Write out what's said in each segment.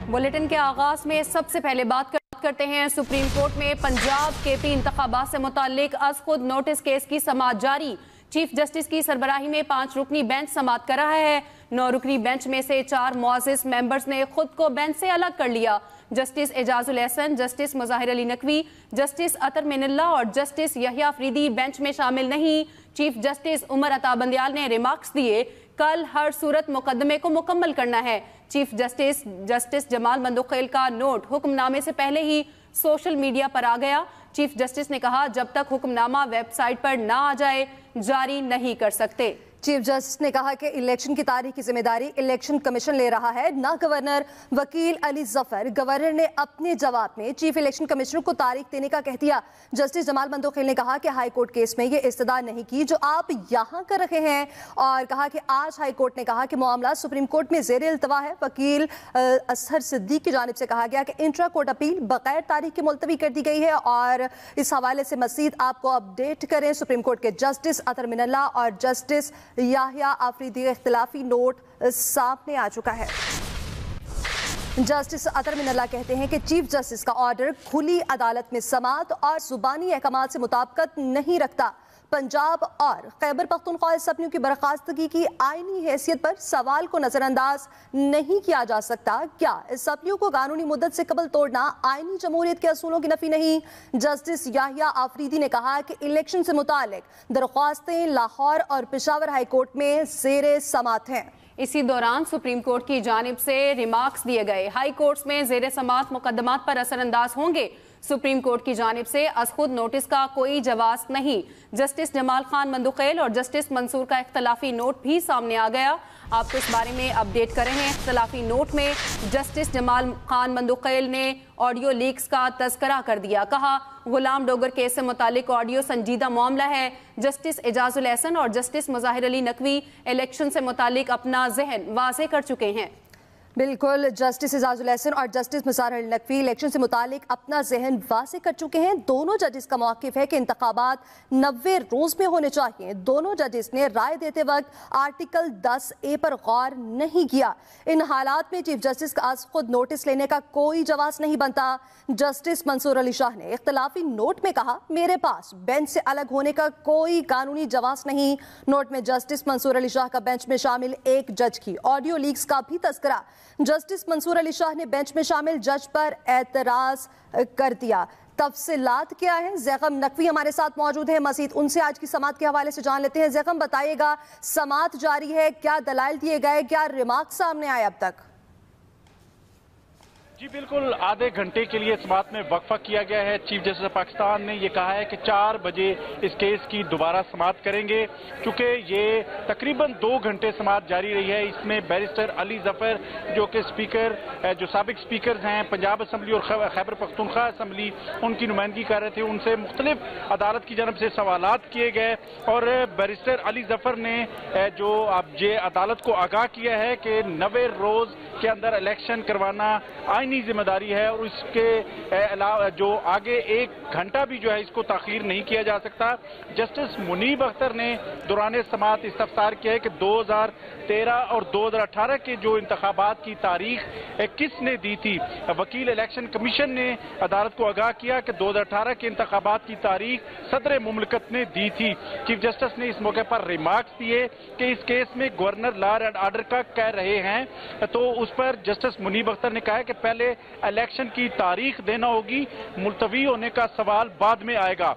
Bulletin के आगाज में सबसे पहले बात करते हैं सुप्रीम कोर्ट में पंजाब केपी इंतखाबात से मुताल्लिक अज खुद नोटिस केस की समाअत जारी। चीफ जस्टिस की सरबराही में 5 रुकनी बेंच समाअत कर रहा है। 9 रुकनी बेंच में से 4 मुअज़्ज़िज़ मेंबर्स ने खुद को बेंच से अलग कर लिया। Justice Ejazul Ahsan, justice Muzahir Ali Naqvi, justice Athar Minallah और जस्टिस यहिया अफरीदी बेंच में शामिल नहीं। चीफ जस्टिस उमर अता बंदियाल ने रिमार्क्स दिए, कल हर सूरत मुकदमे को मुकम्मल करना है। चीफ जस्टिस जमाल मंदोखेल का नोट हुक्मनामे से पहले ही सोशल मीडिया पर आ गया। चीफ जस्टिस ने कहा, जब तक हुक्मनामा वेबसाइट पर ना आ जाए जारी नहीं कर सकते। चीफ जस्टिस ने कहा कि इलेक्शन की तारीख की जिम्मेदारी इलेक्शन कमीशन ले रहा है, ना गवर्नर। वकील अली जफर, गवर्नर ने अपने जवाब में चीफ इलेक्शन कमिश्नर को तारीख देने का कह दिया। जस्टिस जमाल मंदोखेल ने कहा कि हाई कोर्ट केस में ये इस्तदा नहीं की जो आप यहाँ कर रहे हैं, और कहा कि आज हाई कोर्ट ने कहा कि मामला सुप्रीम कोर्ट में ज़ेर इल्तवा है। वकील असहर सिद्दीक की जानिब से कहा गया कि इंट्रा कोर्ट अपील बगैर तारीख के मुलतवी कर दी गई है, और इस हवाले से मज़ीद आपको अपडेट करें। सुप्रीम कोर्ट के जस्टिस अतर मिनल्ला और जस्टिस यहिया अफरीदी इख्तिलाफी नोट सामने आ चुका है। जस्टिस अतर मिनल्ला कहते हैं कि चीफ जस्टिस का ऑर्डर खुली अदालत में समाअत और जुबानी अहकामात से मुताबिकत नहीं रखता। पंजाब और खैबर पख्तूनख्वा असम्बलियों की बर्खास्तगी की आईनी हैसियत पर सवाल को नजरअंदाज नहीं किया जा सकता। क्या असम्बलियों को कानूनी मुद्दत से कबल तोड़ना आईनी जमहूरियत के असूलों की नफी नहीं? जस्टिस यहिया अफरीदी ने कहा कि इलेक्शन से मुतालिक दरख्वास्तें लाहौर और पेशावर हाई कोर्ट में ज़ेरे समाअत हैं। इसी दौरान सुप्रीम कोर्ट की जानिब से रिमार्क्स दिए गए। हाई कोर्ट्स में ज़ेरे समाअत मुकदमात पर असरअंदाज होंगे। सुप्रीम कोर्ट की जानिब से अज खुद नोटिस का कोई जवाब नहीं। जस्टिस जमाल खान मंदोखेल और जस्टिस मंसूर का इख्तलाफी नोट भी सामने आ गया। आपको इस बारे में अपडेट कर रहे हैं। इख्तलाफी नोट में जस्टिस जमाल खान मंदोखेल ने ऑडियो लीक्स का तज़किरा कर दिया। कहा, गुलाम डोगर केस से मुतालिक ऑडियो संजीदा मामला है। जस्टिस एजाजुल एहसन और जस्टिस मुज़ाहिर अली नकवी इलेक्शन से मुतालिक अपना ज़हन वाज़े कर चुके हैं। बिल्कुल, जस्टिस एजाजुल एहसन और जस्टिस मुज़ाहिर अली नकवी इलेक्शन से मुतालिक अपना जहन वाज़े कर चुके हैं। दोनों जजेस का मौक़िफ़ है कि इंतखाबात 90 रोज़ में होने चाहिए। दोनों जजेस ने राय देते वक्त आर्टिकल 10A पर गौर नहीं किया। इन हालात में चीफ जस्टिस का आज खुद नोटिस लेने का कोई जवाब नहीं बनता। जस्टिस मंसूर अली शाह ने इख्तलाफी नोट में कहा, मेरे पास बेंच से अलग होने का कोई कानूनी जवाब नहीं। नोट में जस्टिस मंसूर अली शाह का बेंच में शामिल एक जज की ऑडियो लीक्स का भी तज़किरा। जस्टिस मंसूर अली शाह ने बेंच में शामिल जज पर एतराज कर दिया। तफसीलात क्या है? ज़ैगम नकवी हमारे साथ मौजूद है, मज़ीद उनसे आज की समाअत के हवाले से जान लेते हैं। ज़ैगम, बताइएगा, समाअत जारी है, क्या दलाइल दिए गए, क्या रिमार्क सामने आए अब तक? जी बिल्कुल, आधे घंटे के लिए समाअत में वक्फा किया गया है। चीफ जस्टिस ऑफ पाकिस्तान ने ये कहा है कि 4 बजे इस केस की दोबारा समाअत करेंगे। चूंकि ये तकरीबन 2 घंटे समाअत जारी रही है, इसमें बैरिस्टर अली जफर जो कि स्पीकर, जो साबिक स्पीकर हैं पंजाब असम्बली और खैबर पख्तूनख्वा असम्बली, उनकी नुमाइंदगी कर रहे थे, उनसे मुख्तलिफ अदालत की जानब से सवालात किए गए। और बैरिस्टर अली जफर ने जो अब ये अदालत को आगाह किया है कि 90 रोज़ के अंदर इलेक्शन करवाना आईनी जिम्मेदारी है, और इसके अलावा जो आगे 1 घंटा भी जो है इसको ताखीर नहीं किया जा सकता। जस्टिस मुनीब अख्तर ने दौरान समाअत इस्तफसार किया है कि 2013 और 2018 के जो इंतखाबात की तारीख किसने दी थी। वकील इलेक्शन कमीशन ने अदालत को आगाह किया कि 2018 के इंतखाबात की तारीख सदर मुमलकत ने दी थी। चीफ जस्टिस ने इस मौके पर रिमार्क्स दिए कि इस केस में गवर्नर लॉ एंड ऑर्डर का कह रहे हैं, तो उस पर जस्टिस मुनीब अख्तर ने कहा है कि पहले इलेक्शन की तारीख देना होगी, मुलतवी होने का सवाल बाद में आएगा।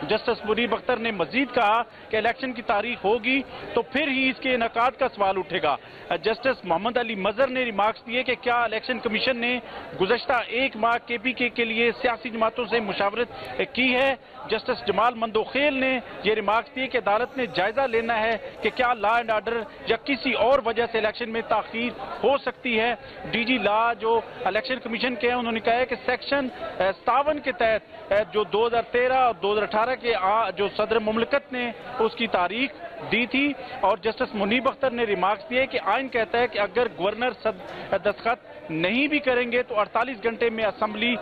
जस्टिस मुनीब अख्तर ने मजीद कहा कि इलेक्शन की तारीख होगी तो फिर ही इसके इनेकाद का सवाल उठेगा। जस्टिस मोहम्मद अली मजहर ने रिमार्क्स दिए कि क्या इलेक्शन कमीशन ने गुज़श्ता 1 माह KPK के लिए सियासी जमातों से मुशावरत की है। जस्टिस जमाल मंदोखेल ने यह रिमार्क्स दिए कि अदालत ने जायजा लेना है कि क्या लॉ एंड ऑर्डर या किसी और वजह से इलेक्शन में ताखीर हो सकती है। DG लॉ जो इलेक्शन कमीशन के हैं, उन्होंने कहा है कि सेक्शन 57 के तहत जो 2013 और 2018 के जो सदर मुमलकत ने उसकी तारीख दी थी। और जस्टिस मुनीब अख्तर ने रिमार्क्स दिए कि आइन कहता है कि अगर गवर्नर दस्तखत नहीं भी करेंगे तो 48 घंटे में असेंबली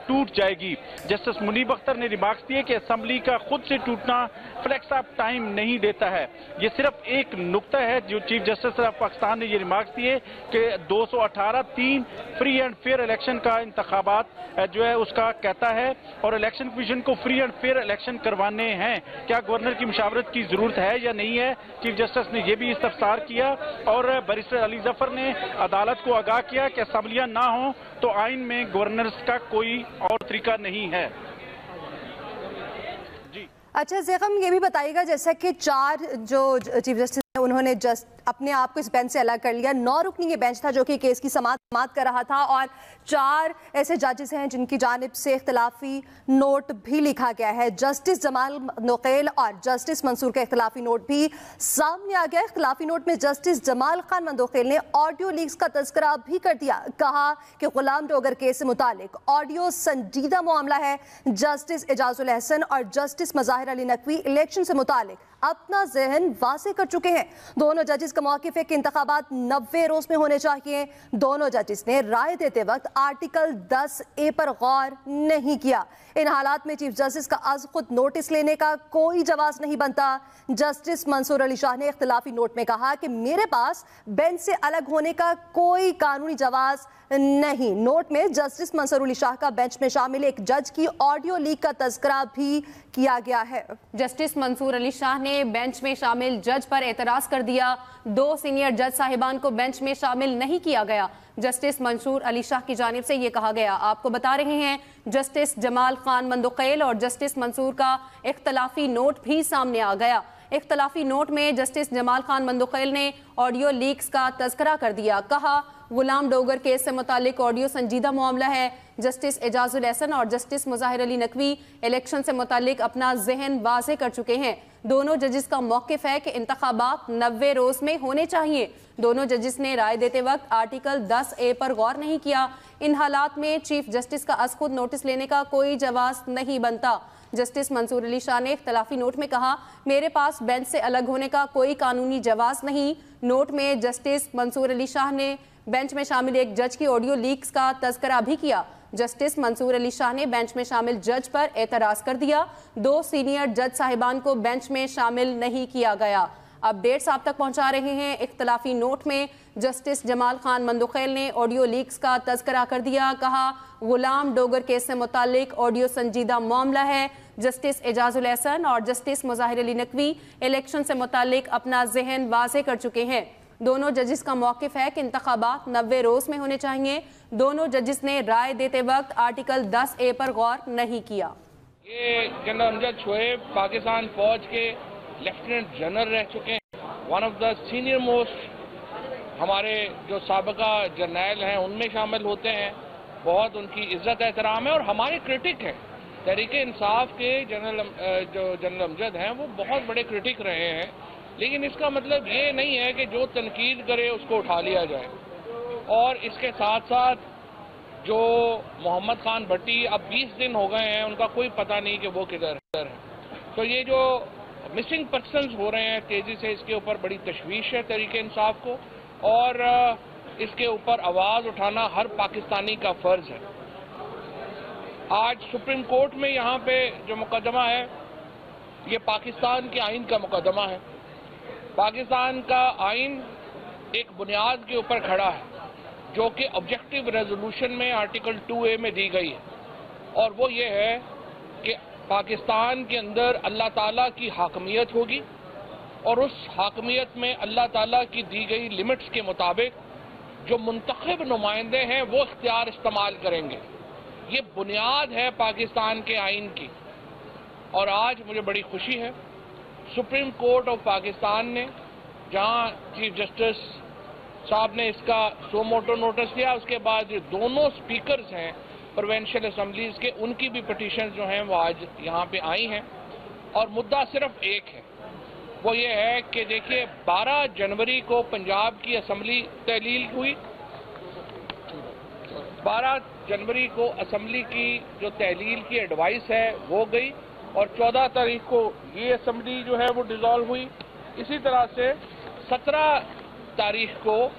टूट जाएगी। जस्टिस मुनीब अख्तर ने रिमार्क्स दिए कि असेंबली का खुद से टूटना फ्लेक्स ऑफ टाइम नहीं देता है। ये सिर्फ एक नुक्ता है जो चीफ जस्टिस ऑफ पाकिस्तान ने ये रिमार्क्स दिए कि 218 3 फ्री एंड फेयर इलेक्शन का इंतखाबात जो है उसका कहता है, और इलेक्शन कमीशन को फ्री एंड फेयर इलेक्शन करवाने हैं। क्या गवर्नर की मुशावरत की जरूरत है या नहीं है, चीफ जस्टिस ने यह भी इस्तफसार किया। और बैरिस्टर अली जफर ने अदालत को आगाह किया कि असेंबलियां ना हो तो आइन में गवर्नर्स का कोई और तरीका नहीं है। अच्छा ज़ैगम, ये भी बताइएगा जैसा कि 4 जो चीफ जस्टिस उन्होंने अपने आप को इस बेंच से अलग कर लिया। 9 रुकनी ये बेंच था जो कि केस की समाअत कर रहा था, और 4 ऐसे जजेस हैं जिनकी जानिब से इख्तलाफी नोट भी लिखा गया है। जस्टिस जमाल नोकेल और जस्टिस मंसूर का इख्तलाफी नोट भी सामने आ गया। इख्तलाफी नोट में जस्टिस जमाल खान मंदोखेल ने ऑडियो लीक्स का तज़किरा भी कर दिया। कहा कि गुलाम डोगर केस से मुतालिक ऑडियो संजीदा मामला है। जस्टिस एजाजुल एहसन और जस्टिस मज़ाहिर अली नकवी इलेक्शन से मुतालिक अपना ज़हन वाज़ेह कर चुके हैं। दोनों जजेस का मौक़िफ़ है कि इंतखाबात 90 रोज़ में होने चाहिए। दोनों जजेस ने राय देते वक्त आर्टिकल 10A पर गौर नहीं किया। इन हालात में चीफ जस्टिस का आज खुद नोटिस लेने का कोई जवाब नहीं बनता। जस्टिस मंसूर अली शाह ने इख्तिलाफी नोट में कहा कि मेरे पास बेंच से अलग होने का कोई कानूनी जवाब नहीं। नोट में जस्टिस मंसूर अली शाह का बेंच में शामिल एक जज की ऑडियो लीक का तज़किरा भी किया गया है। जस्टिस मंसूर अली शाह ने बेंच में शामिल जज पर एतराज कर दिया। 2 सीनियर जज साहिबान को बेंच में शामिल नहीं किया गया। जस्टिस मंसूर अली शाह की जानिब से ये कहा गया, आपको बता रहे हैं जस्टिस जमाल खान मंदोखेल और जस्टिस मंसूर का इख्तलाफी नोट भी सामने आ गया। इख्तलाफी नोट में जस्टिस जमाल खान मंदोखेल ने ऑडियो लीक्स का तज़किरा कर दिया। कहा गुलाम डोगर केस से मुतालिक ऑडियो संजीदा मामला है। जस्टिस एजाजुल एहसन और जस्टिस मुज़ाहिर अली नकवी इलेक्शन से मुतालिक अपना जहन वाज़ेह कर चुके हैं। दोनों जजेस का मौक़िफ़ है कि इंतखाबात 90 रोज़ में होने चाहिए। दोनों जजेस ने राय देते वक्त आर्टिकल 10A पर गौर नहीं किया। इन हालात में चीफ जस्टिस का आज खुद नोटिस लेने का कोई जवाब नहीं बनता। जस्टिस मंसूर अली शाह ने इख्तलाफी नोट में कहा, मेरे पास बेंच से अलग होने का कोई कानूनी जवाब नहीं। नोट में जस्टिस मंसूर अली शाह ने बेंच में शामिल एक जज की ऑडियो लीक्स का तज़किरा भी किया। जस्टिस मंसूर अली शाह ने बेंच में शामिल जज पर एतराज़ कर दिया। 2 सीनियर जज साहिबान को बेंच में शामिल नहीं किया गया। अपडेट्स आप तक पहुंचा रहे हैं। इख्तलाफी नोट में जस्टिस जमाल खान मंदोखेल ने ऑडियो लीक्स का तज़किरा कर दिया। कहा गुलाम डोगर केस से मुतालिक ऑडियो संजीदा मामला है। जस्टिस एजाजुल एहसन और जस्टिस मुज़ाहिर अली नकवी इलेक्शन से मुतालिक अपना जहन वाज़ेह कर चुके हैं। दोनों जजेस का मौक़िफ़ है कि इंतखाबात 90 रोज़ में होने चाहिए। दोनों जजेस ने राय देते वक्त आर्टिकल 10A पर गौर नहीं किया। ये जनरल अमजद शोएब पाकिस्तान फौज के लेफ्टिनेंट जनरल रह चुके हैं। One of the senior most हमारे जो साबिका जर्नैल हैं उनमें शामिल होते हैं। बहुत उनकी इज्जत एहतराम है और हमारे क्रिटिक हैं। तहरीक इंसाफ के जो जनरल अमजद हैं वो बहुत बड़े क्रिटिक रहे हैं, लेकिन इसका मतलब ये नहीं है कि जो तनकीद करे उसको उठा लिया जाए। और इसके साथ साथ जो मोहम्मद खान भट्टी अब 20 दिन हो गए हैं, उनका कोई पता नहीं कि वो किधर है। तो ये जो मिसिंग पर्सन्स हो रहे हैं तेजी से, इसके ऊपर बड़ी तशवीश है तहरीक इंसाफ को, और इसके ऊपर आवाज़ उठाना हर पाकिस्तानी का फ़र्ज है। आज सुप्रीम कोर्ट में यहाँ पे जो मुकदमा है ये पाकिस्तान के आइन का मुकदमा है। पाकिस्तान का आइन एक बुनियाद के ऊपर खड़ा है जो कि ऑब्जेक्टिव रेजोल्यूशन में आर्टिकल 2A में दी गई है, और वो ये है कि पाकिस्तान के अंदर अल्लाह ताला की हाकमियत होगी और उस हाकमियत में अल्लाह ताला की दी गई लिमिट्स के मुताबिक जो मुंतखब नुमाइंदे हैं वो इख्तियार इस्तेमाल करेंगे। ये बुनियाद है पाकिस्तान के आइन की। और आज मुझे बड़ी खुशी है सुप्रीम कोर्ट ऑफ पाकिस्तान ने, जहां चीफ जस्टिस साहब ने इसका सो मोटो नोटिस दिया, उसके बाद जो दोनों स्पीकर्स हैं प्रोविंशियल असम्बलीज के, उनकी भी पिटीशन जो हैं वो आज यहाँ पे आई हैं। और मुद्दा सिर्फ एक है, वो ये है कि देखिए 12 जनवरी को पंजाब की असम्बली तहलील हुई। 12 जनवरी को असम्बली की जो तहलील की एडवाइस है वो गई, और 14 तारीख को ये असम्बली जो है वो डिसॉल्व हुई। इसी तरह से 17 तारीख को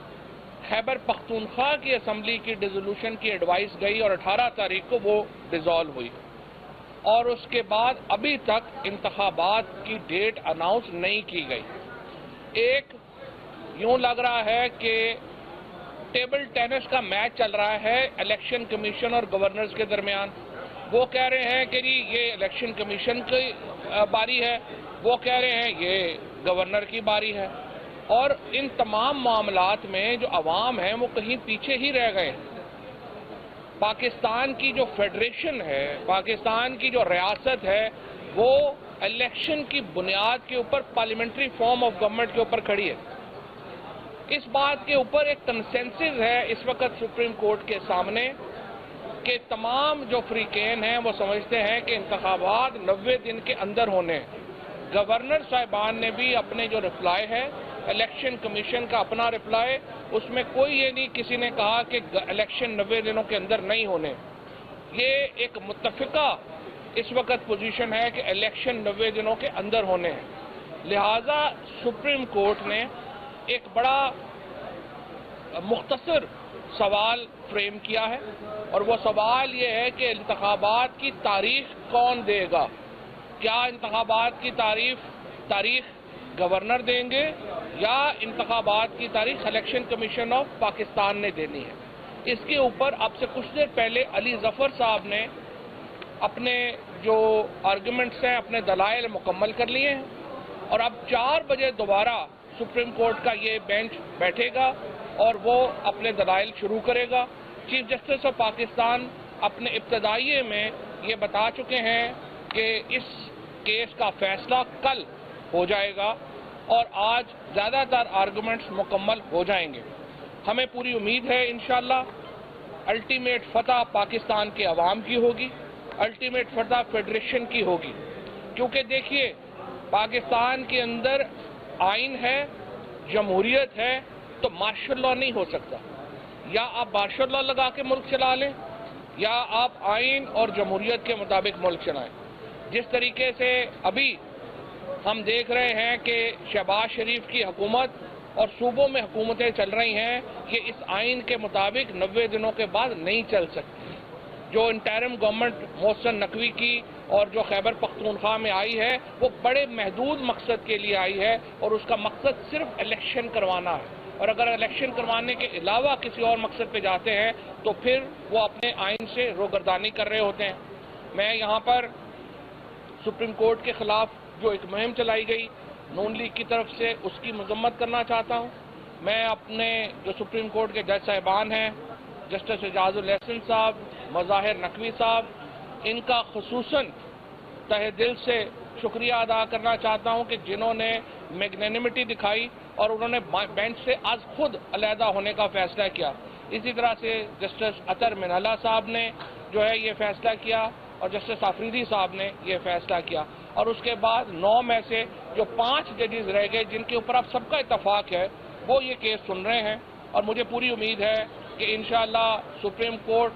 खैबर पख्तूनख्वा की असम्बली की डिसोल्यूशन की एडवाइस गई और 18 तारीख को वो डिसॉल्व हुई, और उसके बाद अभी तक इंतखाबात की डेट अनाउंस नहीं की गई। एक यूं लग रहा है कि टेबल टेनिस का मैच चल रहा है इलेक्शन कमीशन और गवर्नर्स के दरमियान। वो कह रहे हैं कि जी ये इलेक्शन कमीशन की बारी है, वो कह रहे हैं ये गवर्नर की बारी है, और इन तमाम मामलात में जो अवाम है वो कहीं पीछे ही रह गए हैं। पाकिस्तान की जो फेडरेशन है, पाकिस्तान की जो रियासत है, वो इलेक्शन की बुनियाद के ऊपर पार्लियामेंट्री फॉर्म ऑफ गवर्नमेंट के ऊपर खड़ी है। इस बात के ऊपर एक कंसेंसस है इस वक्त सुप्रीम कोर्ट के सामने कि तमाम जो फ्रीकेन हैं वो समझते हैं कि इंतखाबात 90 दिन के अंदर होने हैं। गवर्नर साहिबान ने भी अपने जो रिप्लाई है, इलेक्शन कमीशन का अपना रिप्लाई, उसमें कोई ये नहीं किसी ने कहा कि इलेक्शन 90 दिनों के अंदर नहीं होने। ये एक मुत्तफिका इस वक्त पोजीशन है कि इलेक्शन 90 दिनों के अंदर होने हैं। लिहाजा सुप्रीम कोर्ट ने एक बड़ा मुख्तसर सवाल फ्रेम किया है, और वो सवाल ये है कि इंतखाबात की तारीख कौन देगा। क्या इंतखाबात की तारीख गवर्नर देंगे या इंतखाबात की तारीख इलेक्शन कमीशन ऑफ पाकिस्तान ने देनी है। इसके ऊपर अब से कुछ देर पहले अली जफर साहब ने अपने जो आर्गुमेंट्स हैं, अपने दलाइल मुकम्मल कर लिए हैं, और अब 4 बजे दोबारा सुप्रीम कोर्ट का ये बेंच बैठेगा और वो अपने दलाइल शुरू करेगा। चीफ जस्टिस ऑफ पाकिस्तान अपने इब्तदाइये में ये बता चुके हैं कि इस केस का फैसला कल हो जाएगा और आज ज़्यादातर आर्गुमेंट्स मुकम्मल हो जाएंगे। हमें पूरी उम्मीद है इंशाअल्लाह अल्टीमेट फतह पाकिस्तान के अवाम की होगी, अल्टीमेट फतह फेडरेशन की होगी। क्योंकि देखिए, पाकिस्तान के अंदर आइन है, जमहूरियत है, तो मार्शल लॉ नहीं हो सकता। या आप मार्शल लॉ लगा के मुल्क चला लें, या आप आइन और जमहूरियत के मुताबिक मुल्क चलाएं। जिस तरीके से अभी हम देख रहे हैं कि शहबाज शरीफ की हुकूमत और सूबों में हुकूमतें चल रही हैं, ये इस आइन के मुताबिक 90 दिनों के बाद नहीं चल सकती। जो इंटरिम गवर्नमेंट मोहसिन नकवी की और जो खैबर पख्तूनख्वा में आई है, वो बड़े महदूद मकसद के लिए आई है, और उसका मकसद सिर्फ इलेक्शन करवाना है। और अगर इलेक्शन करवाने के अलावा किसी और मकसद पे जाते हैं तो फिर वो अपने आइन से रोगर्दानी कर रहे होते हैं। मैं यहाँ पर सुप्रीम कोर्ट के खिलाफ जो एक मुहिम चलाई गई नून लीग की तरफ से, उसकी मजम्मत करना चाहता हूँ। मैं अपने जो सुप्रीम कोर्ट के जज साहिबान हैं, जस्टिस एजाजुल एहसन साहब, मज़ाहिर नकवी साहब, इनका खुसूसन तहे दिल से शुक्रिया अदा करना चाहता हूँ कि जिन्होंने मैग्नेनिमिटी दिखाई और उन्होंने बेंच से आज खुद अलहदा होने का फैसला किया। इसी तरह से जस्टिस अतर मिनहला साहब ने जो है ये फैसला किया, और जस्टिस आफरीदी साहब ने ये फैसला किया, और उसके बाद 9 में से जो 5 जजेस रह गए जिनके ऊपर अब सबका इत्तफाक है, वो ये केस सुन रहे हैं। और मुझे पूरी उम्मीद है कि इंशाअल्लाह सुप्रीम कोर्ट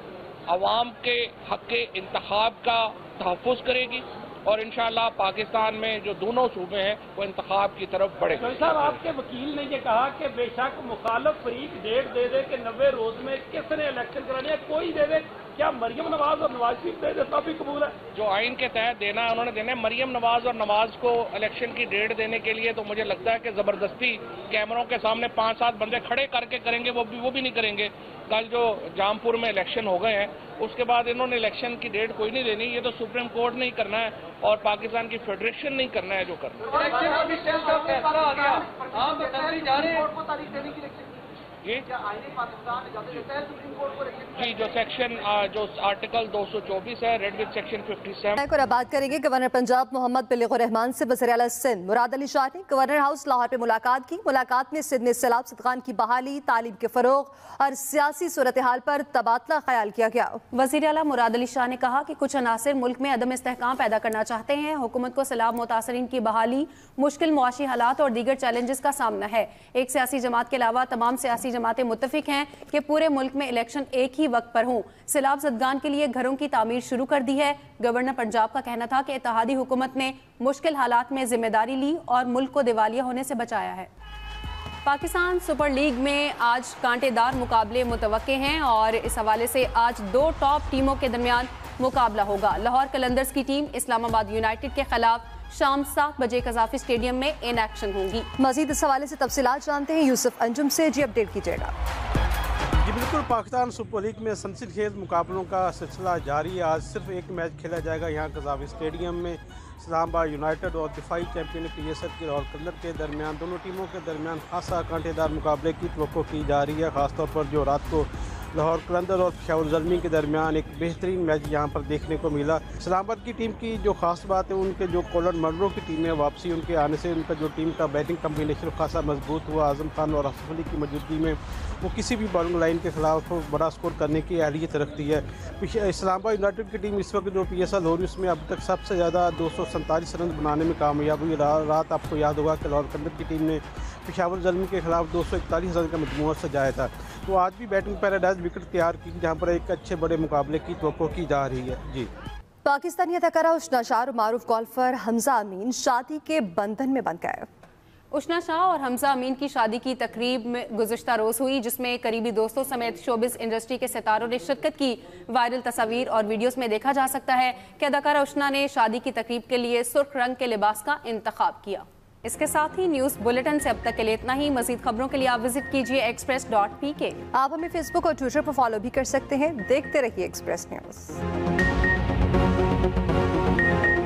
अवाम के हक़ के इंतखाब का तहफ़्फ़ुज़ करेगी, और इंशाअल्लाह पाकिस्तान में जो दोनों सूबे हैं वो इंतखाब की तरफ बढ़ेंगे। साहब, आपके वकील ने ये कहा कि बेशक मुखालिफ फरीक डेट दे दे कि 90 रोज में किसने इलेक्शन कराने है, कोई दे दे, क्या मरियम नवाज और नवाज शरीफ दे दे तभी कबूल है? जो आइन के तहत देना है उन्होंने देना है। मरियम नवाज और नवाज को इलेक्शन की डेट देने के लिए तो मुझे लगता है कि जबरदस्ती कैमरों के सामने 5-7 बंदे खड़े करके करेंगे, वो भी नहीं करेंगे। कल जो जामपुर में इलेक्शन हो गए हैं, उसके बाद इन्होंने इलेक्शन की डेट कोई नहीं देनी। ये तो सुप्रीम कोर्ट ने ही करना है और पाकिस्तान की फेडरेशन नहीं करना है जो करना है। जी, जो सेक्शन जो आर्टिकल 224 है, रेड विद सेक्शन 57। और अब बात करेंगे गवर्नर पंजाब मोहम्मद बिल्कुर रहमान से। वज़ीर आला सिंध मुराद अली शाह ने गवर्नर हाउस लाहौर पे मुलाकात की। मुलाकात में सिंध में सैलाब सदकान की बहाली, तालीम के फरोग और सियासी सूरत हाल पर तबादला ख्याल किया गया। वज़ीर आला मुराद अली शाह ने कहा कि कुछ अनासिर मुल्क में अदम इस्तेहकाम पैदा करना चाहते हैं। हुकूमत को सैलाब मुतासरीन की बहाली, मुश्किल मुआशी हालात और दीगर चैलेंजेस का सामना है। एक सियासी जमात के अलावा तमाम सियासी जमातें मुत्तफिक हैं कि पूरे मुल्क में इलेक्शन एक ही वक्त पर हों। सैलाब ज़दगान के लिए घरों की तामीर शुरू कर दी है। गवर्नर पंजाब का कहना था कि इत्तेहादी हुकूमत ने मुश्किल हालात में जिम्मेदारी ली और मुल्क को दिवालिया होने से बचाया है। पाकिस्तान सुपर लीग में आज कांटेदार मुकाबले मुतवक्के हैं और इस हवाले से आज दो टॉप टीमों के दरमियान मुकाबला होगा। लाहौर कलंदर्स की टीम इस्लामाबाद यूनाइटेड के खिलाफ शाम 7 बजे कज़ाफ़ी स्टेडियम में इन एक्शन होंगी। मजीद इस हवाले से तफसीलात जानते हैं यूसुफ अंजुम से। जी अपडेट कीजिएगा। जी बिल्कुल, पाकिस्तान सुपर लीग में सनसनीखेज मुकाबलों का सिलसिला जारी है। आज सिर्फ एक मैच खेला जाएगा यहाँ कज़ाफ़ी स्टेडियम में। इस्लामाबाद यूनाइटेड और दिफाई चैंपियन PSL के लाहौर कलंदर के दरमियान, दोनों टीमों के दरमियान खासा कांटेदार मुकाबले की तवक्को की जा रही है। ख़ासतौर पर जो रात को लाहौर कलंदर और पेशावर ज़ल्मी के दरमियान एक बेहतरीन मैच यहाँ पर देखने को मिला। इस्लामाबाद की टीम की जो खास बात है, उनके जो कॉलर मर्रों की टीम है, वापसी उनके आने से उनका जो टीम का बैटिंग कम्बिनेशन खासा मजबूत हुआ। आज़म खान और आसिफ अली की मौजूदगी में वो किसी भी बॉलिंग लाइन के खिलाफ बड़ा स्कोर करने की अहलियत रखती है। इस्लामाबाद यूनाइटेड की टीम इस वक्त जो PSL हो रही है उसमें अब तक सबसे ज़्यादा 247 रन बनाने में कामयाब हुई। रात आपको याद होगा कि लाहौर कलंदर की टीम ने पेशावर ज़ल्मी के खिलाफ 241 रन का मजमूआ सजाया था। तो आज भी बैटिंग पैराडाइज विकेट तैयार की जहाँ पर एक अच्छे बड़े मुकाबले की तवक्को की जा रही है। जी, पाकिस्तानी अदाकारा उशना शाह और मारूफ गोल्फर हमजा अमीन शादी के बंधन में बंध गए। उशना शाह और हमजा अमीन की शादी की तकरीब में गुज़िश्ता रोज़ हुई, जिसमें करीबी दोस्तों समेत शोबिस इंडस्ट्री के सितारों ने शिरकत की। वायरल तस्वीर और वीडियोस में देखा जा सकता है कि अदाकारा उशना ने शादी की तकरीब के लिए सुर्ख रंग के लिबास का इंतखाब किया। इसके साथ ही न्यूज़ बुलेटिन से अब तक के लिए इतना ही। मज़ीद खबरों के लिए आप विजिट कीजिए express.pk। आप हमें फेसबुक और ट्विटर पर फॉलो भी कर सकते हैं। देखते रहिए एक्सप्रेस न्यूज़।